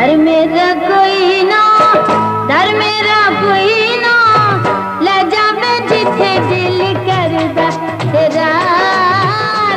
در میرا کوئی نہ در میرا کوئی نہ لے جاوے جتھے دل کردا تیرا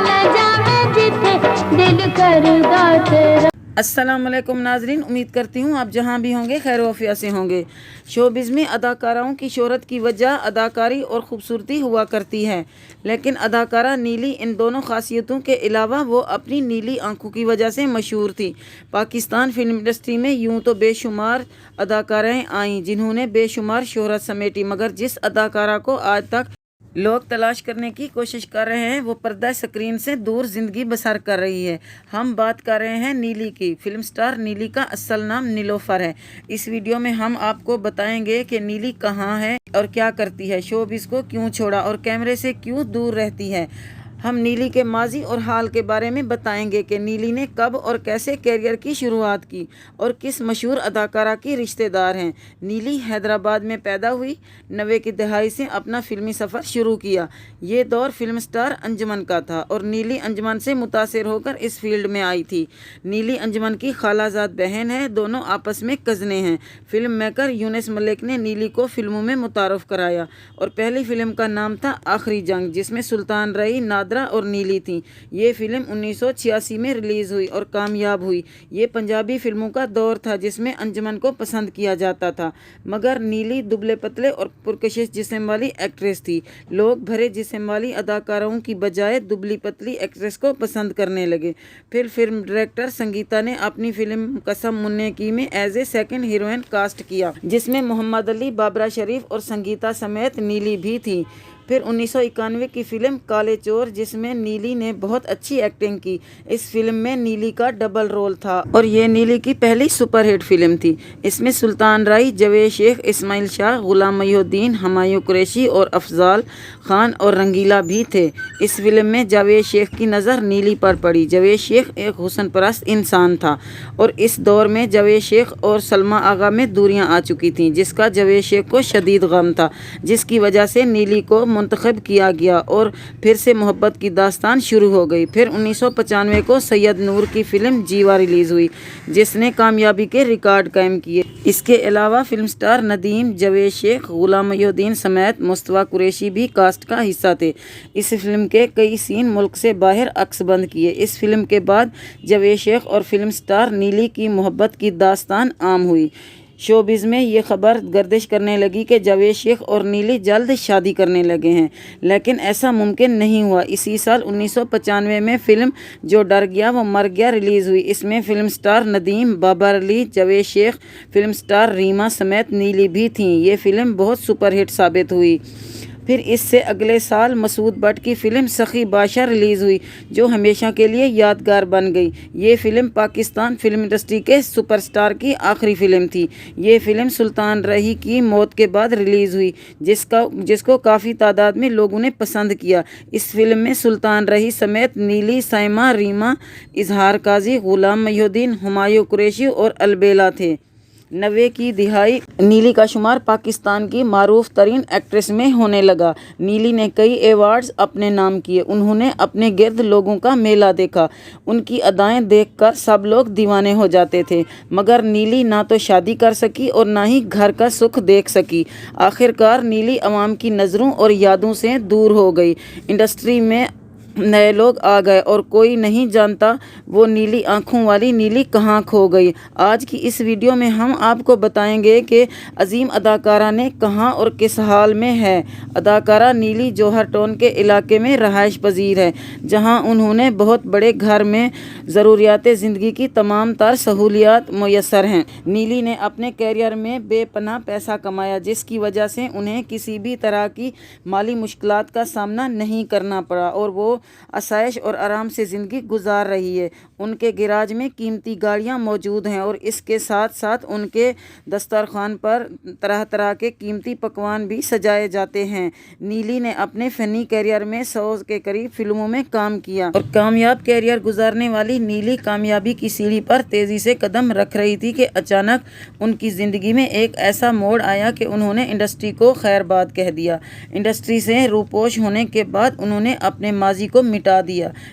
لے جاوے جتھے دل کردا تیرا۔ السلام علیکم ناظرین، امید کرتی ہوں آپ جہاں بھی ہوں گے خیر و عافیت سے ہوں گے۔ شوبز میں اداکاراؤں کی شہرت کی وجہ اداکاری اور خوبصورتی ہوا کرتی ہے، لیکن اداکارہ نیلی ان دونوں خاصیتوں کے علاوہ وہ اپنی نیلی آنکھوں کی وجہ سے مشہور تھی۔ پاکستان فلم انڈسٹری میں یوں تو بے شمار اداکارائیں آئیں جنہوں نے بے شمار شہرت سمیٹی، مگر جس اداکارہ کو آج تک لوگ تلاش کرنے کی کوشش کر رہے ہیں وہ پردہ اسکرین سے دور زندگی بسر کر رہی ہے۔ ہم بات کر رہے ہیں نیلی کی۔ فلم سٹار نیلی کا اصل نام نیلوفر ہے۔ اس ویڈیو میں ہم آپ کو بتائیں گے کہ نیلی کہاں ہے اور کیا کرتی ہے، شوبز کو کیوں چھوڑا اور کیمرے سے کیوں دور رہتی ہے۔ ہم نیلی کے ماضی اور حال کے بارے میں بتائیں گے کہ نیلی نے کب اور کیسے کیریئر کی شروعات کی اور کس مشہور اداکارہ کی رشتہ دار ہیں۔ نیلی حیدرآباد میں پیدا ہوئی، 90 کی دہائی سے اپنا فلمی سفر شروع کیا۔ یہ دور فلم سٹار انجمن کا تھا اور نیلی انجمن سے متاثر ہو کر اس فیلڈ میں آئی تھی۔ نیلی انجمن کی خالہ زاد بہن ہے، دونوں آپس میں کزنیں ہیں۔ فلم میکر یونس ملک نے نیلی کو فلموں میں متعارف کرایا اور پہلی فلم کا نام تھا آخری جنگ، جس میں سلطان رئی، نادرہ اور نیلی تھیں۔ یہ فلم 1986 میں ریلیز ہوئی اور کامیاب ہوئی۔ یہ پنجابی فلموں کا دور تھا جس میں انجمن کو پسند کیا جاتا تھا، مگر نیلی دبلے پتلے اور پرکشش جسم والی ایکٹریس تھی۔ لوگ بھرے جسم والی اداکاروں کی بجائے دبلی پتلی ایکٹریس کو پسند کرنے لگے۔ پھر فلم ڈائریکٹر سنگیتا نے اپنی فلم قسم مننے کی میں as a second heroine cast کیا، جس میں محمد علی، بابرا شریف اور سنگیتا سمیت نیلی بھی تھی۔ پھر 1991 کی فلم کالے چور، جس میں نیلی نے بہت اچھی ایکٹنگ کی۔ اس فلم میں نیلی کا ڈبل رول تھا اور یہ نیلی کی پہلی سپر ہٹ فلم تھی۔ اس میں سلطان رائی، جاوید شیخ، اسماعیل شاہ، غلام محی الدین، ہمایوں قریشی اور افضال خان اور رنگیلا بھی تھے۔ اس فلم میں جاوید شیخ کی نظر نیلی پر پڑی۔ جاوید شیخ ایک حسن پرست انسان تھا اور اس دور میں جاوید شیخ اور سلما آغا میں دوریاں آ چکی تھیں، جس کا جاوید شیخ کو شدید غم تھا، جس کی وجہ سے نیلی کو منتخب کیا گیا اور پھر سے محبت کی داستان شروع ہو گئی۔ پھر 1995 کو سید نور کی فلم جیوا ریلیز ہوئی، جس نے کامیابی کے ریکارڈ قائم کیے۔ اس کے علاوہ فلم سٹار ندیم، جاوید شیخ، غلام محی الدین سمیت مصطفیٰ قریشی بھی کاسٹ کا حصہ تھے۔ اس فلم کے کئی سین ملک سے باہر عکس بند کیے۔ اس فلم کے بعد جاوید شیخ اور فلم سٹار نیلی کی محبت کی داستان عام ہوئی۔ شوبز میں یہ خبر گردش کرنے لگی کہ جاوید شیخ اور نیلی جلد شادی کرنے لگے ہیں، لیکن ایسا ممکن نہیں ہوا۔ اسی سال 1995 میں فلم جو ڈر گیا وہ مر گیا ریلیز ہوئی۔ اس میں فلم سٹار ندیم، بابر علی، جاوید شیخ، فلم سٹار ریما سمیت نیلی بھی تھیں۔ یہ فلم بہت سپر ہٹ ثابت ہوئی۔ پھر اس سے اگلے سال مسعود بٹ کی فلم سخی بادشاہ ریلیز ہوئی، جو ہمیشہ کے لیے یادگار بن گئی۔ یہ فلم پاکستان فلم انڈسٹری کے سپر سٹار کی آخری فلم تھی۔ یہ فلم سلطان رئی کی موت کے بعد ریلیز ہوئی، جس کو کافی تعداد میں لوگوں نے پسند کیا۔ اس فلم میں سلطان رئی سمیت نیلی، سائمہ، ریما، اظہار قاضی، غلام محی الدین، ہمایوں قریشی اور البیلا تھے۔ 90 کی دہائی نیلی کا شمار پاکستان کی معروف ترین ایکٹریس میں ہونے لگا۔ نیلی نے کئی ایوارڈز اپنے نام کیے۔ انہوں نے اپنے گرد لوگوں کا میلہ دیکھا۔ ان کی ادائیں دیکھ کر سب لوگ دیوانے ہو جاتے تھے، مگر نیلی نہ تو شادی کر سکی اور نہ ہی گھر کا سکھ دیکھ سکی۔ آخرکار نیلی عوام کی نظروں اور یادوں سے دور ہو گئی۔ انڈسٹری میں نئے لوگ آ گئے اور کوئی نہیں جانتا وہ نیلی آنکھوں والی نیلی کہاں کھو گئی۔ آج کی اس ویڈیو میں ہم آپ کو بتائیں گے کہ عظیم اداکارہ نے کہاں اور کس حال میں ہے۔ اداکارہ نیلی جوہر ٹاؤن کے علاقے میں رہائش پذیر ہے، جہاں انہوں نے بہت بڑے گھر میں ضروریات زندگی کی تمام تر سہولیات میسر ہیں۔ نیلی نے اپنے کیریئر میں بے پناہ پیسہ کمایا، جس کی وجہ سے انہیں کسی بھی طرح کی مالی مشکلات کا سامنا نہیں کرنا پڑا اور وہ آسائش اور آرام سے زندگی گزار رہی ہے۔ ان کے گیراج میں قیمتی گاڑیاں موجود ہیں اور اس کے ساتھ ساتھ ان کے دسترخوان پر طرح طرح کے قیمتی پکوان بھی سجائے جاتے ہیں۔ نیلی نے اپنے فنی کیریئر میں 100 کے قریب فلموں میں کام کیا اور کامیاب کیریئر گزارنے والی نیلی کامیابی کی سیڑھی پر تیزی سے قدم رکھ رہی تھی کہ اچانک ان کی زندگی میں ایک ایسا موڑ آیا کہ انہوں نے انڈسٹری کو خیر باد کہہ دیا۔ انڈسٹری سے روپوش ہونے کے بعد انہوں نے اپنے ماضی کو مٹا دیا۔